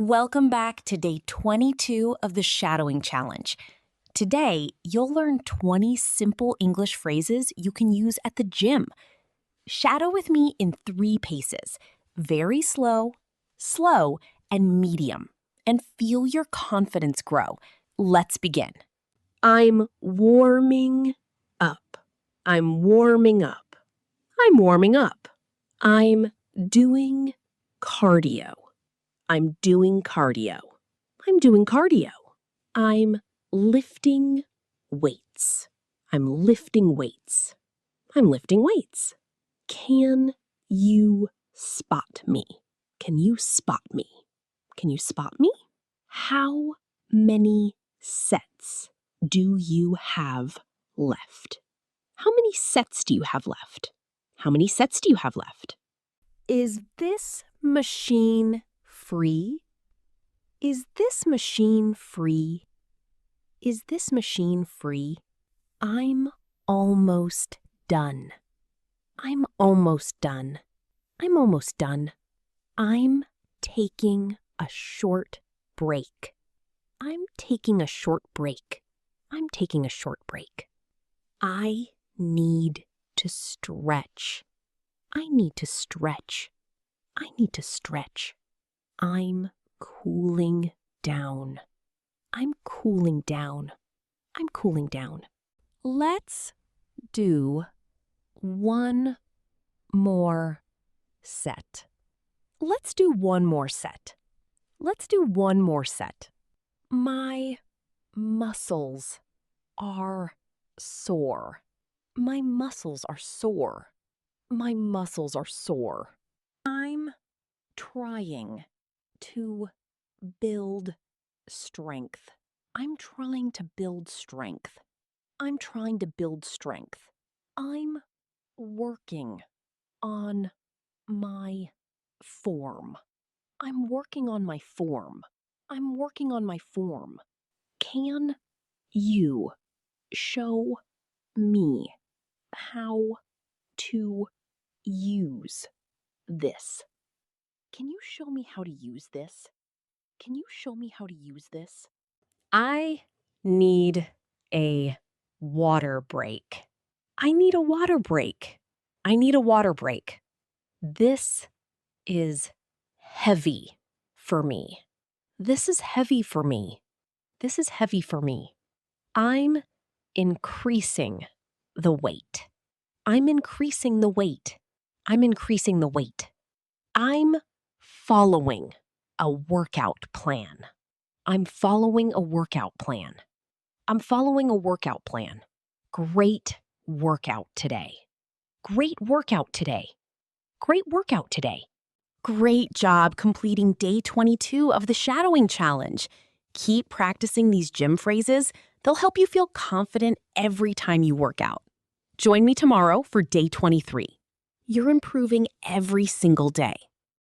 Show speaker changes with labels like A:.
A: Welcome back to day 22 of the shadowing challenge. Today, you'll learn 20 simple English phrases you can use at the gym. Shadow with me in 3 paces: very slow, slow, and medium, and feel your confidence grow. Let's begin.
B: I'm warming up. I'm warming up. I'm warming up. I'm doing cardio. I'm doing cardio. I'm doing cardio. I'm lifting weights. I'm lifting weights. I'm lifting weights. Can you spot me? Can you spot me? Can you spot me? How many sets do you have left? How many sets do you have left? How many sets do you have left? Is this machine free? Is this machine free? Is this machine free? I'm almost done. I'm almost done. I'm almost done. I'm taking a short break. I'm taking a short break. I'm taking a short break. I need to stretch. I need to stretch. I need to stretch. I'm cooling down. I'm cooling down. I'm cooling down. Let's do one more set. Let's do one more set. Let's do one more set. My muscles are sore. My muscles are sore. My muscles are sore. I'm trying to build strength. I'm trying to build strength. I'm trying to build strength. I'm working on my form. I'm working on my form. I'm working on my form. Can you show me how to use this? Can you show me how to use this? Can you show me how to use this? I need a water break. I need a water break. I need a water break. This is heavy for me. This is heavy for me. This is heavy for me. I'm increasing the weight. I'm increasing the weight. I'm increasing the weight. I'm following a workout plan. I'm following a workout plan. I'm following a workout plan. Great workout today. Great workout today. Great workout today. Great job completing day 22 of the shadowing challenge. Keep practicing these gym phrases. They'll help you feel confident every time you work out. Join me tomorrow for day 23. You're improving every single day.